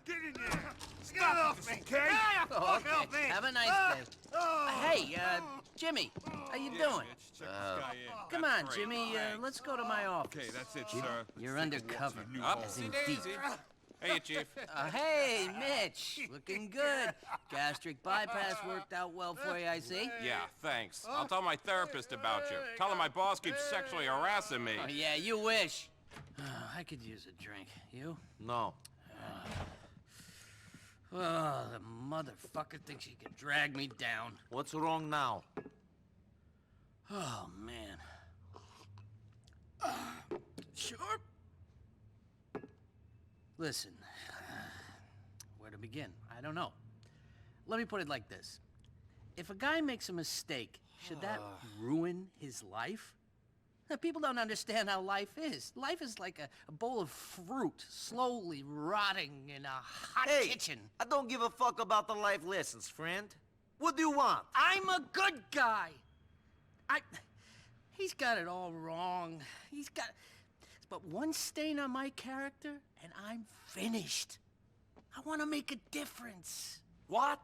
Get in there! Get off me! Okay? Oh, okay. Have a nice day. Hey, Jimmy, how you doing? Mitch, check this guy in. Come That's on, great. Jimmy. Let's go to my office. Okay, that's it, sir. You're Let's take a walk undercover. to the new As home. in Upsy deep. daisy. Hey, Chief. Hey, Mitch. Looking good. Gastric bypass worked out well for you, I see. Yeah, thanks. I'll tell my therapist about you. Tell him my boss keeps sexually harassing me. Oh, yeah, you wish. I could use a drink. You? No. Oh, the motherfucker thinks he can drag me down. What's wrong now? Oh, man. Sure. Listen, where to begin? I don't know. Let me put it like this. If a guy makes a mistake, should that ruin his life? Now, people don't understand how life is. Life is like a bowl of fruit slowly rotting in a hot kitchen. I don't give a fuck about the life lessons, friend. What do you want? I'm a good guy. He's got it all wrong. He's got... But one stain on my character, and I'm finished. I want to make a difference. What?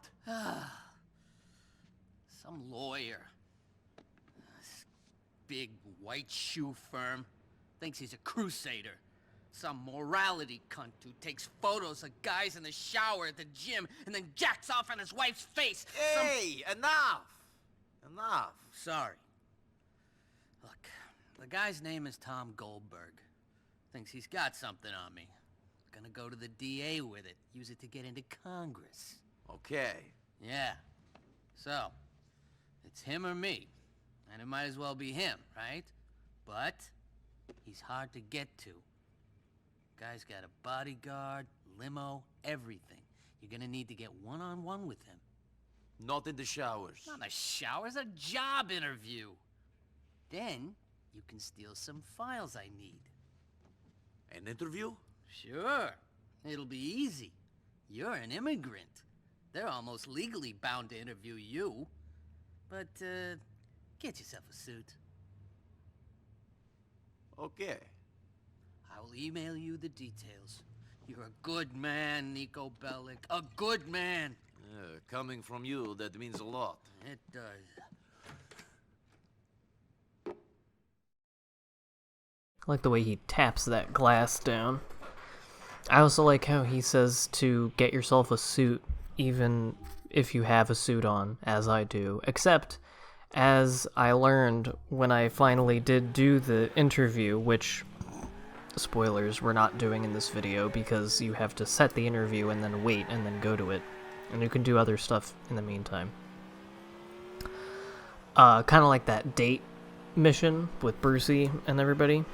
Some lawyer. This big white shoe firm. Thinks he's a crusader. Some morality cunt who takes photos of guys in the shower at the gym and then jacks off on his wife's face. Hey, enough! Enough. Sorry. Look, the guy's name is Tom Goldberg. Thinks he's got something on me. Gonna go to the DA with it. Use it to get into Congress. Okay. Yeah. So, it's him or me. And it might as well be him, right? But, he's hard to get to. Guy's got a bodyguard, limo, everything. You're gonna need to get one-on-one with him. Not in the showers. Not a shower, it's a job interview. Then, you can steal some files I need. An interview? Sure. It'll be easy. You're an immigrant. They're almost legally bound to interview you. But, get yourself a suit. Okay. I will email you the details. You're a good man, Niko Bellic. A good man. Coming from you, that means a lot. It does. I like the way he taps that glass down. I also like how he says to get yourself a suit, even if you have a suit on, as I do. Except, as I learned when I finally did do the interview, which, spoilers, we're not doing in this video because you have to set the interview and then wait and then go to it. And you can do other stuff in the meantime. Kind of like that date mission with Brucey and everybody.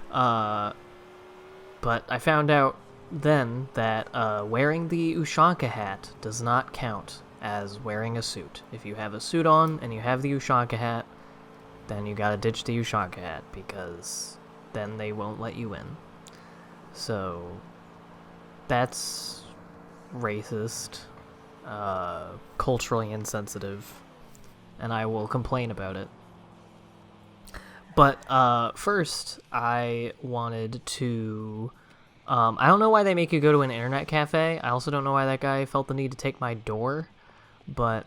But I found out then that wearing the Ushanka hat does not count as wearing a suit. If you have a suit on and you have the Ushanka hat, then you gotta ditch the Ushanka hat, because then they won't let you in. So, that's racist, culturally insensitive, and I will complain about it. But first, I wanted to... I don't know why they make you go to an internet cafe. I also don't know why that guy felt the need to take my door. But,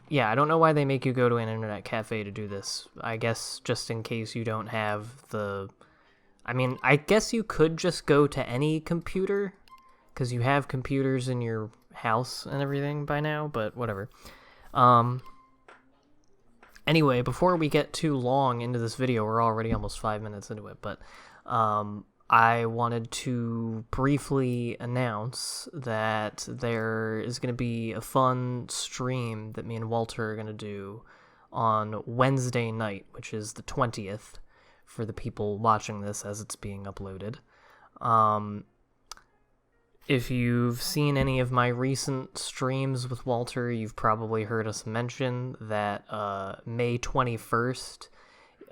yeah, I don't know why they make you go to an internet cafe to do this. I guess just in case you don't have the... I mean, I guess you could just go to any computer, because you have computers in your house and everything by now, but whatever. Anyway, before we get too long into this video, we're already almost 5 minutes into it, but I wanted to briefly announce that there is going to be a fun stream that me and Walter are going to do on Wednesday night, which is the 20th, for the people watching this as it's being uploaded. If you've seen any of my recent streams with Walter, you've probably heard us mention that May 21st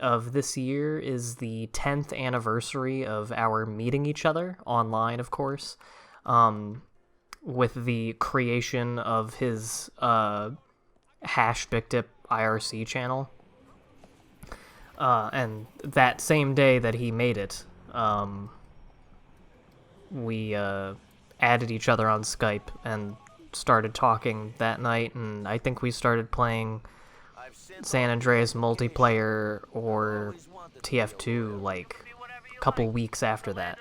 of this year is the 10th anniversary of our meeting each other, online of course, with the creation of his #BigDip IRC channel. And that same day that he made it, we added each other on Skype and started talking that night, and I think we started playing San Andreas multiplayer or TF2 like a couple weeks after that.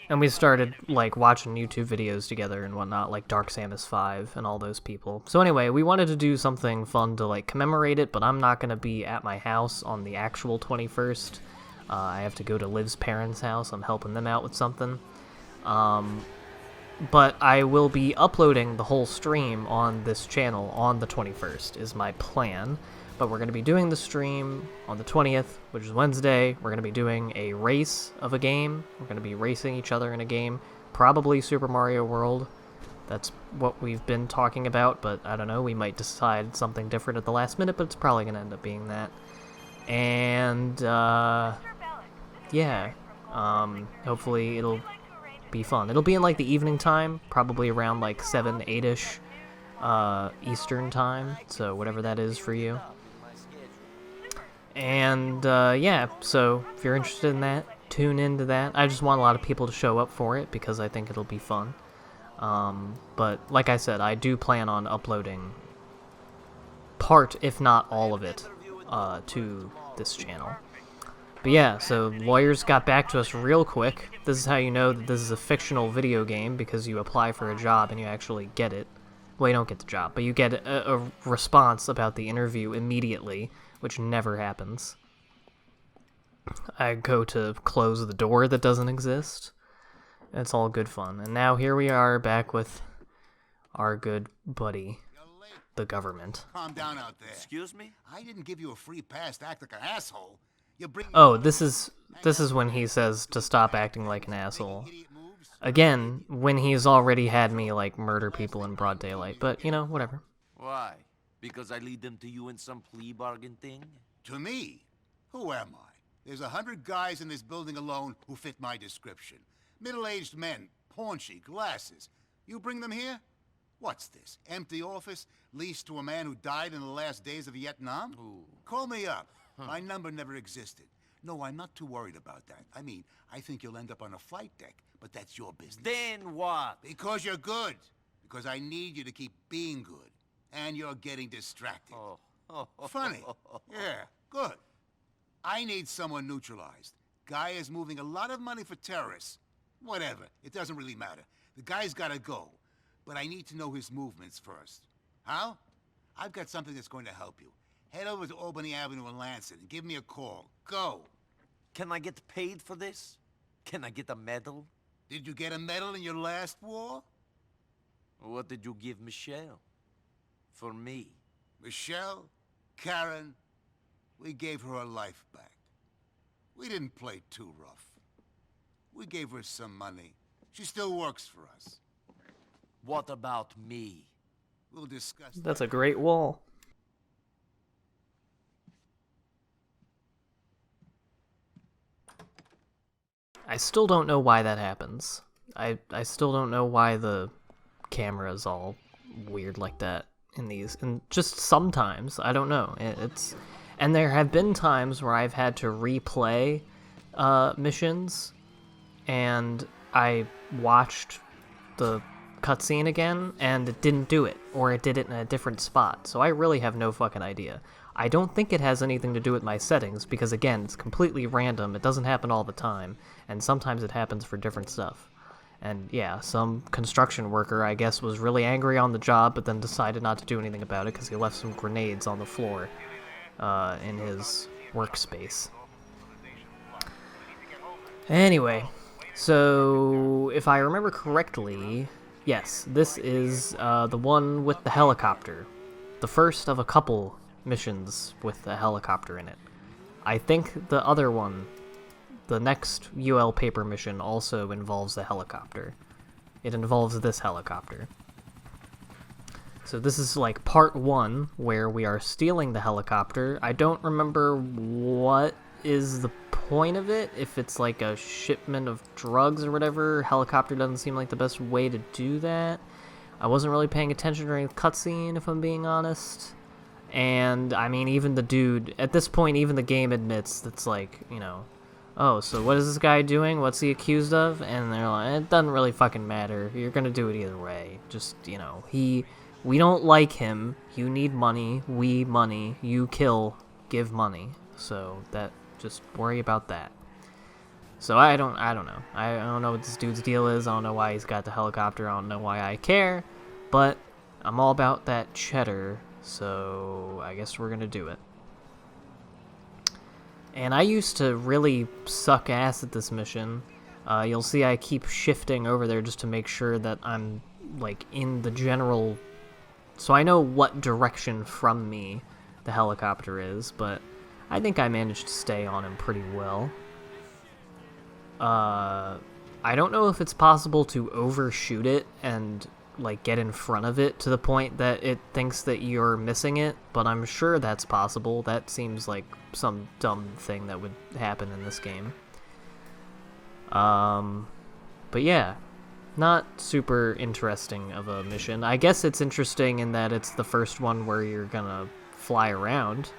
And we started like watching YouTube videos together and whatnot, like Dark Samus 5 and all those people. So anyway, we wanted to do something fun to like commemorate it, but I'm not going to be at my house on the actual 21st. I have to go to Liv's parents' house. I'm helping them out with something. But I will be uploading the whole stream on this channel on the 21st is my plan. But we're going to be doing the stream on the 20th, which is Wednesday. We're going to be doing a race of a game. We're going to be racing each other in a game. Probably Super Mario World. That's what we've been talking about, but I don't know. We might decide something different at the last minute, but it's probably going to end up being that. And, yeah. Hopefully it'll be fun. It'll be in, like, the evening time. Probably around, like, 7, 8-ish Eastern time. So whatever that is for you. And, yeah, so if you're interested in that, tune into that. I just want a lot of people to show up for it because I think it'll be fun. But, like I said, I do plan on uploading part, if not all of it, to this channel. But yeah, so lawyers got back to us real quick. This is how you know that this is a fictional video game, because you apply for a job and you actually get it. Well, you don't get the job, but you get a response about the interview immediately, which never happens. I go to close the door that doesn't exist. It's all good fun. And now here we are back with our good buddy, the government. Calm down out there. Excuse me? I didn't give you a free pass to act like an asshole. You bring Oh, this is when he says to stop acting like an asshole. Again, when he's already had me, like, murder people in broad daylight. But, you know, whatever. Why? Because I lead them to you in some plea bargain thing? To me? Who am I? There's 100 guys in this building alone who fit my description. Middle-aged men, paunchy, glasses. You bring them here? What's this? Empty office, leased to a man who died in the last days of Vietnam? Ooh. Call me up. My number never existed. No, I'm not too worried about that. I mean, I think you'll end up on a flight deck, but that's your business. Then what? Because you're good. Because I need you to keep being good. And you're getting distracted. Oh. Funny. Yeah, good. I need someone neutralized. Guy is moving a lot of money for terrorists. Whatever. It doesn't really matter. The guy's gotta go. But I need to know his movements first. How? I've got something that's going to help you. Head over to Albany Avenue in Lansing and give me a call. Go. Can I get paid for this? Can I get a medal? Did you get a medal in your last war? What did you give Michelle? For me? Michelle? Karen? We gave her her life back. We didn't play too rough. We gave her some money. She still works for us. What about me? We'll discuss that. That's a great wall. I still don't know why that happens. I still don't know why the camera is all weird like that in these. And just sometimes, I don't know. And there have been times where I've had to replay missions, and I watched the cutscene again, and it didn't do it, or it did it in a different spot. So I really have no fucking idea. I don't think it has anything to do with my settings, because again, it's completely random, it doesn't happen all the time, and sometimes it happens for different stuff. And yeah, some construction worker, I guess, was really angry on the job, but then decided not to do anything about it because he left some grenades on the floor in his workspace. Anyway, so if I remember correctly, yes, this is the one with the helicopter. The first of a couple missions with a helicopter in it. I think the other one, the next UL paper mission, also involves a helicopter. It involves this helicopter. So this is like part 1, where we are stealing the helicopter. I don't remember what is the point of it, if it's like a shipment of drugs or whatever. Helicopter doesn't seem like the best way to do that. I wasn't really paying attention during the cutscene, if I'm being honest. And, I mean, even the dude, at this point, even the game admits that's like, you know, oh, so what is this guy doing? What's he accused of? And they're like, it doesn't really fucking matter. You're gonna do it either way. Just, you know, we don't like him. You need money. We money. You kill. Give money. So just worry about that. So I don't know. I don't know what this dude's deal is. I don't know why he's got the helicopter. I don't know why I care. But I'm all about that cheddar. So I guess we're gonna do it. And I used to really suck ass at this mission. You'll see I keep shifting over there just to make sure that I'm, like, in the general... So I know what direction from me the helicopter is, but I think I managed to stay on him pretty well. I don't know if it's possible to overshoot it and, like, get in front of it to the point that it thinks that you're missing it, but I'm sure that's possible. That seems like some dumb thing that would happen in this game. But yeah, not super interesting of a mission. I guess it's interesting in that it's the first one where you're gonna fly around.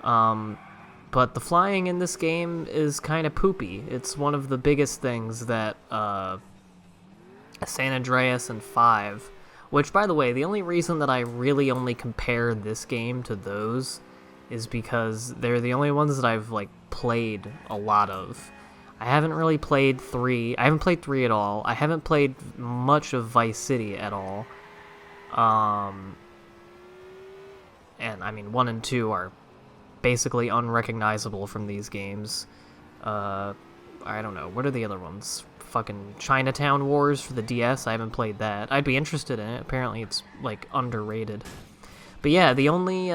But the flying in this game is kind of poopy. It's one of the biggest things that, San Andreas and 5, which, by the way, the only reason that I really only compare this game to those is because they're the only ones that I've, like, played a lot of. I haven't really played 3. I haven't played 3 at all. I haven't played much of Vice City at all. And, I mean, 1 and 2 are basically unrecognizable from these games. I don't know. What are the other ones? Fucking Chinatown Wars for the DS. I haven't played that. I'd be interested in it. Apparently it's, like, underrated. But yeah, the only,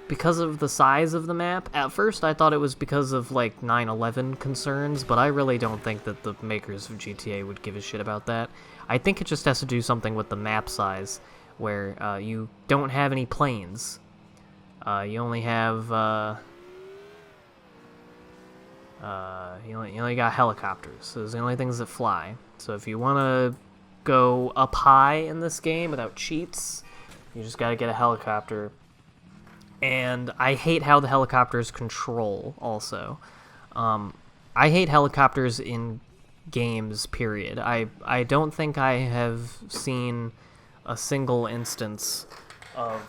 because of the size of the map, at first I thought it was because of, like, 9/11 concerns, but I really don't think that the makers of GTA would give a shit about that. I think it just has to do something with the map size, where, you don't have any planes. You only have, you only got helicopters. Those are the only things that fly. So if you want to go up high in this game without cheats, you just gotta get a helicopter. And I hate how the helicopters control, also. I hate helicopters in games, period. I don't think I have seen a single instance of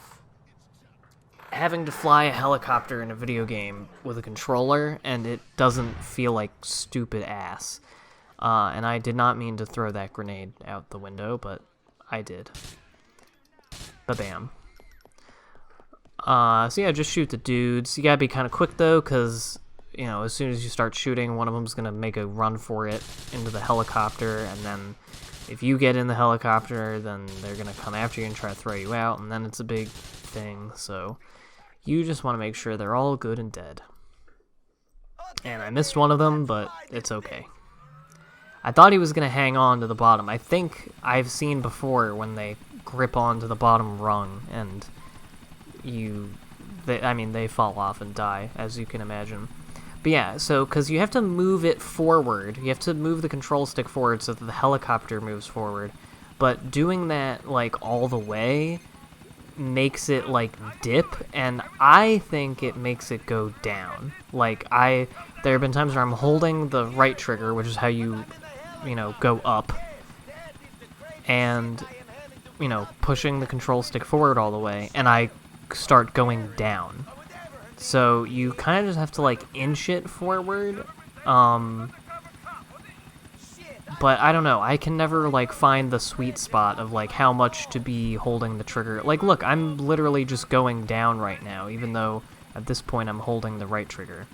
having to fly a helicopter in a video game with a controller, and it doesn't feel like stupid ass. And I did not mean to throw that grenade out the window, but I did. Ba-bam. So yeah, just shoot the dudes. You gotta be kind of quick, though, because, you know, as soon as you start shooting, one of them's gonna make a run for it into the helicopter, and then if you get in the helicopter, then they're gonna come after you and try to throw you out, and then it's a big thing, so you just want to make sure they're all good and dead. And I missed one of them, but it's okay. I thought he was going to hang on to the bottom. I think I've seen before when they grip onto the bottom rung, and they fall off and die, as you can imagine. But yeah, so, because you have to move it forward. You have to move the control stick forward so that the helicopter moves forward. But doing that, like, all the way makes it, like, dip, and I think it makes it go down. Like, there have been times where I'm holding the right trigger, which is how you know, go up, and, you know, pushing the control stick forward all the way, and I start going down. So you kind of just have to, like, inch it forward, but I don't know, I can never, like, find the sweet spot of, like, how much to be holding the trigger. Like, look, I'm literally just going down right now, even though at this point I'm holding the right trigger.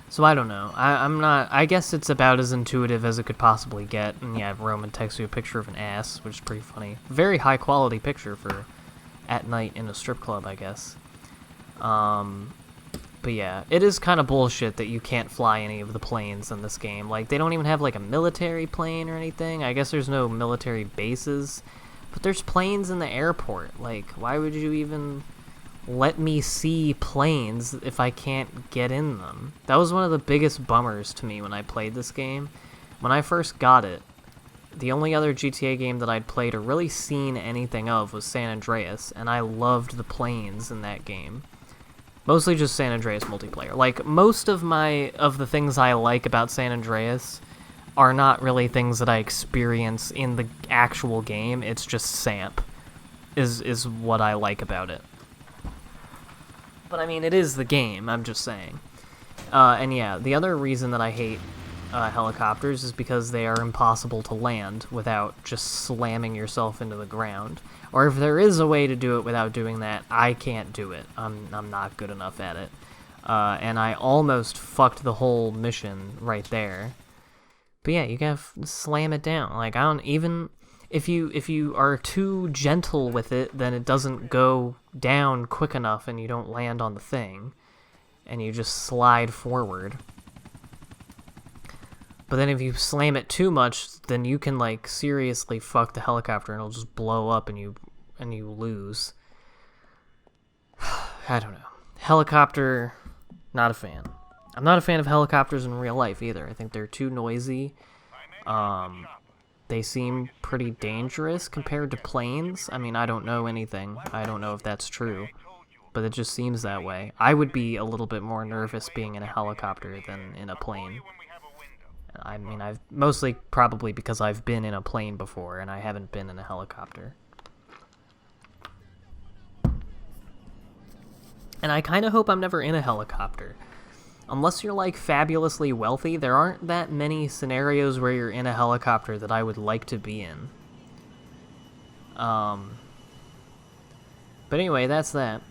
So I don't know. I guess it's about as intuitive as it could possibly get. And yeah, Roman texts you a picture of an ass, which is pretty funny. Very high quality picture for at night in a strip club, I guess. But yeah, it is kind of bullshit that you can't fly any of the planes in this game. Like, they don't even have, like, a military plane or anything. I guess there's no military bases. But there's planes in the airport. Like, why would you even let me see planes if I can't get in them? That was one of the biggest bummers to me when I played this game. When I first got it, the only other GTA game that I'd played or really seen anything of was San Andreas, and I loved the planes in that game. Mostly just San Andreas multiplayer. Like, most of the things I like about San Andreas are not really things that I experience in the actual game. It's just SAMP is what I like about it. But I mean, it is the game, I'm just saying. And yeah, the other reason that I hate helicopters is because they are impossible to land without just slamming yourself into the ground. Or if there is a way to do it without doing that, I can't do it. I'm not good enough at it. And I almost fucked the whole mission right there. But yeah, you gotta slam it down. Like, I don't even... If you are too gentle with it, then it doesn't go down quick enough and you don't land on the thing. And you just slide forward. But then if you slam it too much, then you can, like, seriously fuck the helicopter and it'll just blow up and you lose. I don't know. Helicopter, not a fan. I'm not a fan of helicopters in real life either. I think they're too noisy. They seem pretty dangerous compared to planes. I mean, I don't know anything. I don't know if that's true. But it just seems that way. I would be a little bit more nervous being in a helicopter than in a plane. I mean, I've mostly probably because I've been in a plane before and I haven't been in a helicopter. And I kind of hope I'm never in a helicopter. Unless you're, like, fabulously wealthy, there aren't that many scenarios where you're in a helicopter that I would like to be in. But anyway, that's that.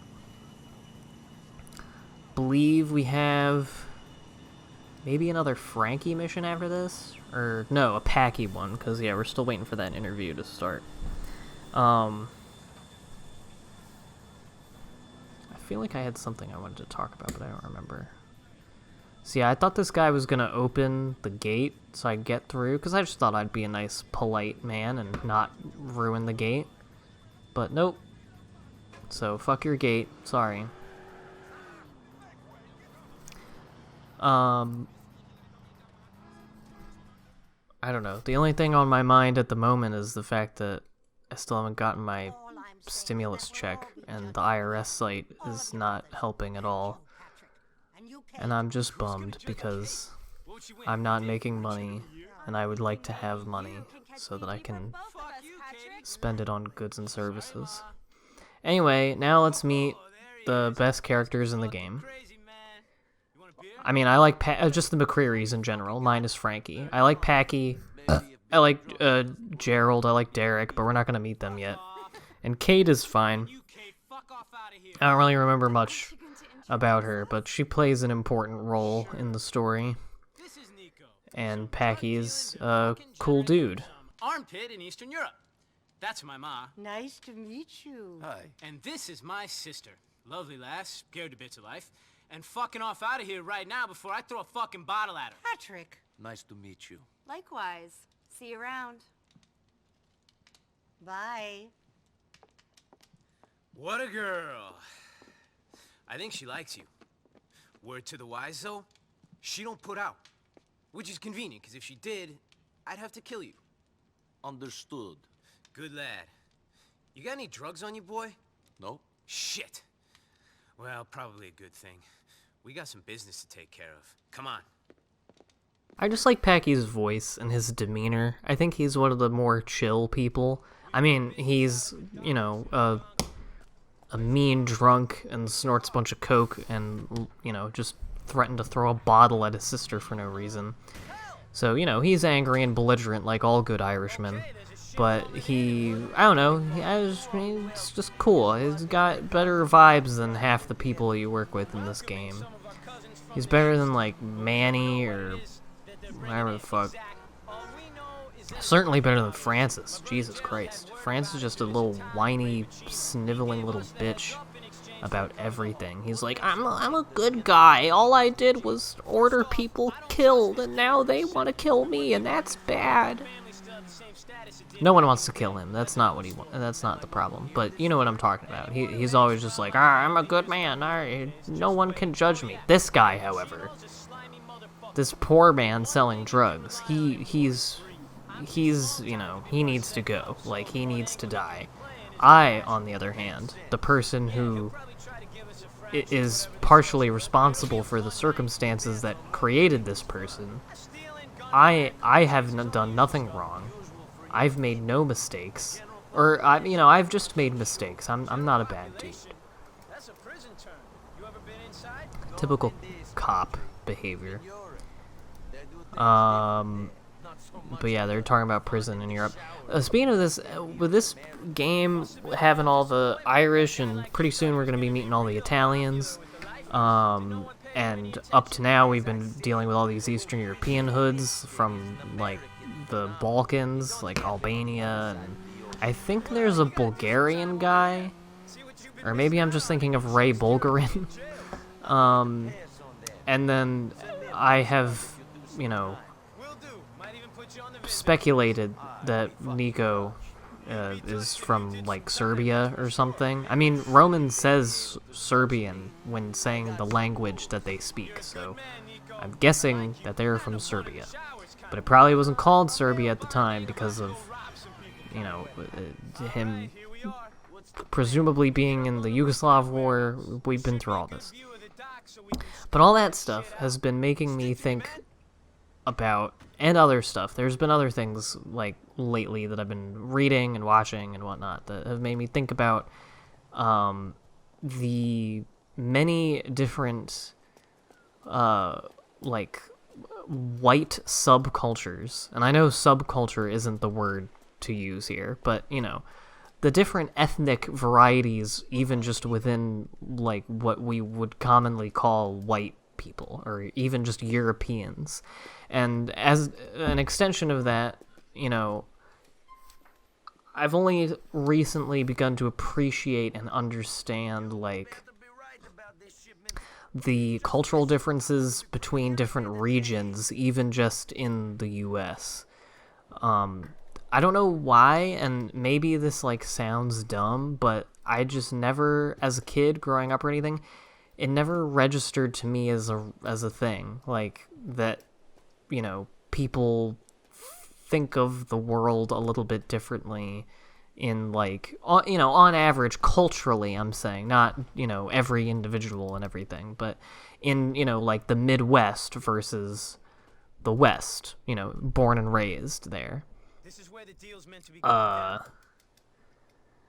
Believe we have maybe another Frankie mission after this? Or, no, a Packy one, because, yeah, we're still waiting for that interview to start. I feel like I had something I wanted to talk about, but I don't remember. So yeah, I thought this guy was gonna open the gate so I could get through, because I just thought I'd be a nice, polite man and not ruin the gate. But nope. So, fuck your gate. Sorry. I don't know. The only thing on my mind at the moment is the fact that I still haven't gotten my stimulus check, and the IRS site is not helping at all. And I'm just bummed because I'm not making money, and I would like to have money so that I can spend it on goods and services. Anyway, now let's meet the best characters in the game. I mean, I like just the McCrearys in general, minus Frankie. I like Packy, I like Gerald, I like Derek, but we're not going to meet them yet. And Kate is fine. I don't really remember much about her, but she plays an important role in the story. And Packy's a cool dude. Armpit in Eastern Europe. That's my ma. Nice to meet you. Hi. And this is my sister. Lovely lass, scared to bits of life. And fucking off out of here right now before I throw a fucking bottle at her. Patrick. Nice to meet you. Likewise. See you around. Bye. What a girl. I think she likes you. Word to the wise, though, she don't put out. Which is convenient, because if she did, I'd have to kill you. Understood. Good lad. You got any drugs on you, boy? No? Shit. Well, probably a good thing. We got some business to take care of. Come on. I just like Packy's voice and his demeanor. I think he's one of the more chill people. I mean, he's, you know, a mean drunk and snorts a bunch of coke and, you know, just threatened to throw a bottle at his sister for no reason. So, you know, he's angry and belligerent like all good Irishmen. But I don't know, it's just cool. He's got better vibes than half the people you work with in this game. He's better than, like, Manny or whatever the fuck. Certainly better than Francis. Jesus Christ. Francis is just a little whiny, sniveling little bitch about everything. He's like, I'm a good guy. All I did was order people killed, and now they want to kill me, and that's bad. No one wants to kill him. That's not what he wants. That's not the problem. But you know what I'm talking about. He's always just like, I'm a good man. No one can judge me. This guy, however, this poor man selling drugs, he's you know, he needs to go. Like, he needs to die. I, on the other hand, the person who is partially responsible for the circumstances that created this person. I have done nothing wrong. I've made no mistakes. Or, I've just made mistakes. I'm not a bad dude. Typical cop behavior. But yeah, they're talking about prison in Europe. Speaking of this, with this game having all the Irish, and pretty soon we're going to be meeting all the Italians, and up to now we've been dealing with all these Eastern European hoods from, like, the Balkans, like Albania, and I think there's a Bulgarian guy, or maybe I'm just thinking of Ray Bulgarin. And then I have, speculated that Niko is from, like, Serbia or something. I mean, Roman says Serbian when saying the language that they speak, so I'm guessing that they're from Serbia. But it probably wasn't called Serbia at the time because of, him presumably being in the Yugoslav war. We've been through all this. But all that stuff has been making me think about, and other stuff. There's been other things, like, lately that I've been reading and watching and whatnot that have made me think about the many different, like, white subcultures. And I know subculture isn't the word to use here, but, the different ethnic varieties, even just within, like, what we would commonly call white people, or even just Europeans. And as an extension of that, I've only recently begun to appreciate and understand, like, the cultural differences between different regions, even just in the US. I don't know why, and maybe this, like, sounds dumb, but I just never, as a kid growing up or anything, it never registered to me as a thing, like, that, people think of the world a little bit differently in, like, on average, culturally, I'm saying, not, every individual and everything, but in, like, the Midwest versus the West, born and raised there. This is where the deal's meant to be.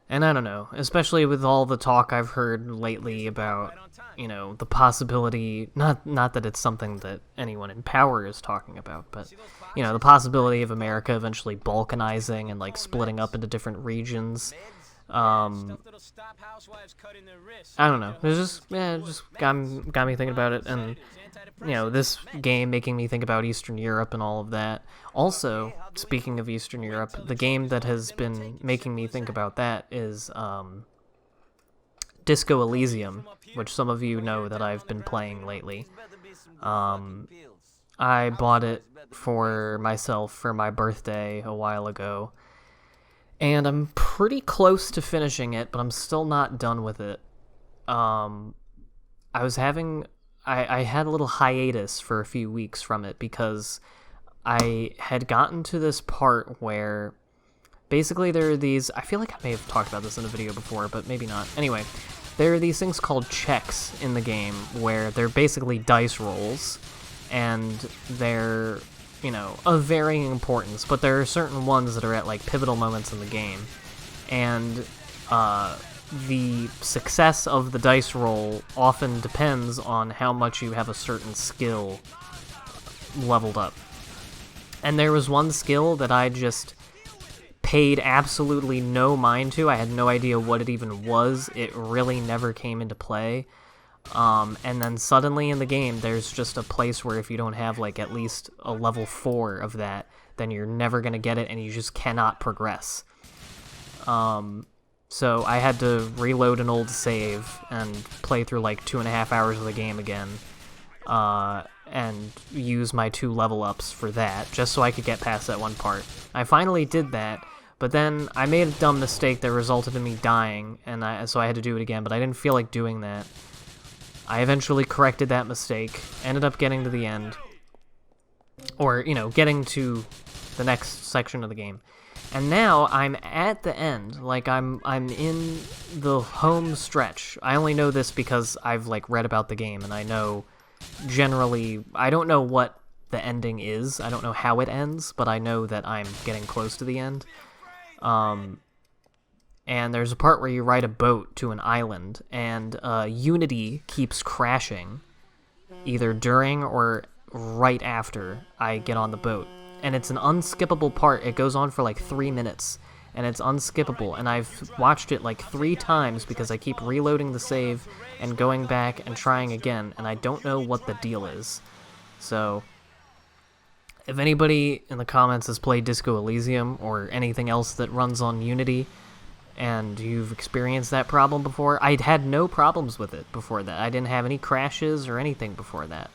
And I don't know, especially with all the talk I've heard lately about, the possibility, not that it's something that anyone in power is talking about, but, the possibility of America eventually balkanizing and, like, splitting up into different regions. I don't know. It just got me thinking about it, and, this game making me think about Eastern Europe and all of that. Also, speaking of Eastern Europe, the game that has been making me think about that is Disco Elysium, which some of you know that I've been playing lately. I bought it for myself for my birthday a while ago, and I'm pretty close to finishing it, but I'm still not done with it. I had a little hiatus for a few weeks from it because I had gotten to this part where basically there are these, I feel like I may have talked about this in a video before, but maybe not. Anyway, there are these things called checks in the game where they're basically dice rolls, and they're, of varying importance, but there are certain ones that are at, like, pivotal moments in the game. And the success of the dice roll often depends on how much you have a certain skill leveled up. And there was one skill that I just paid absolutely no mind to. I had no idea what it even was. It really never came into play. And then suddenly in the game, there's just a place where if you don't have, like, at least a level 4 of that, then you're never going to get it, and you just cannot progress. So I had to reload an old save and play through, like, 2.5 hours of the game again, and use my 2 level ups for that, just so I could get past that one part. I finally did that, but then I made a dumb mistake that resulted in me dying, and so I had to do it again, but I didn't feel like doing that. I eventually corrected that mistake, ended up getting to the end, or, getting to the next section of the game. And now I'm at the end, like I'm in the home stretch. I only know this because I've like read about the game, and I know generally, I don't know what the ending is. I don't know how it ends, but I know that I'm getting close to the end. And there's a part where you ride a boat to an island, and Unity keeps crashing, either during or right after I get on the boat. And it's an unskippable part. It goes on for like 3 minutes, and it's unskippable. And I've watched it like 3 times because I keep reloading the save and going back and trying again, and I don't know what the deal is. So, if anybody in the comments has played Disco Elysium or anything else that runs on Unity, and you've experienced that problem before, I'd had no problems with it before that. I didn't have any crashes or anything before that.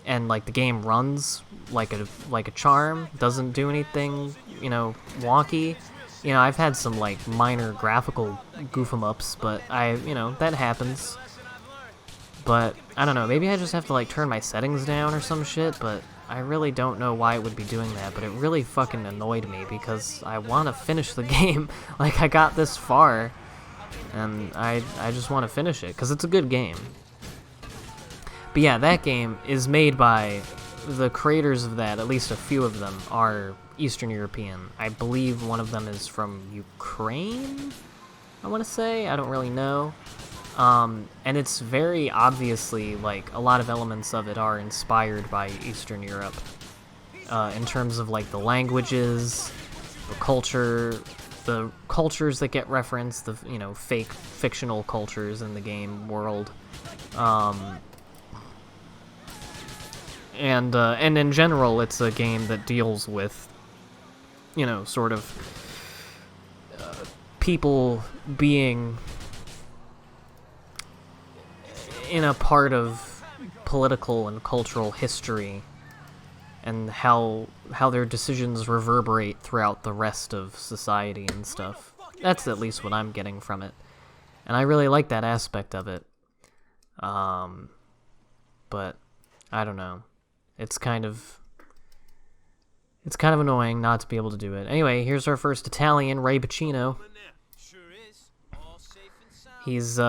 And like the game runs like a charm, doesn't do anything, you know, wonky. You know, I've had some like minor graphical goof 'em ups, but you know, that happens. But I don't know, maybe I just have to like turn my settings down or some shit, but I really don't know why it would be doing that, but it really fucking annoyed me because I want to finish the game. Like, I got this far, and I just want to finish it because it's a good game. But yeah, that game is made by the creators of that. At least a few of them are Eastern European. I believe one of them is from Ukraine, I want to say. I don't really know. And it's very obviously, like, a lot of elements of it are inspired by Eastern Europe. In terms of, like, the languages, the culture, the cultures that get referenced, the, you know, fake fictional cultures in the game world. And in general, it's a game that deals with, you know, sort of people being in a part of political and cultural history, and how their decisions reverberate throughout the rest of society and stuff. That's at least what I'm getting from it, and I really like that aspect of it. But I don't know. It's kind of annoying not to be able to do it. Anyway, here's our first Italian, Ray Pacino. He's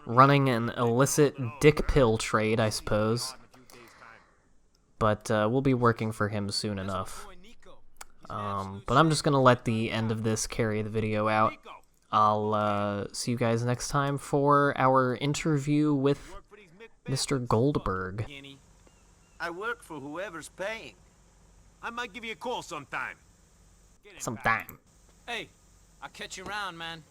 running an illicit dick pill trade, I suppose. But we'll be working for him soon enough. But I'm just gonna let the end of this carry the video out. I'll see you guys next time for our interview with Mr. Goldberg. I work for whoever's paying. I might give you a call sometime. Sometime. Hey, I'll catch you around, man.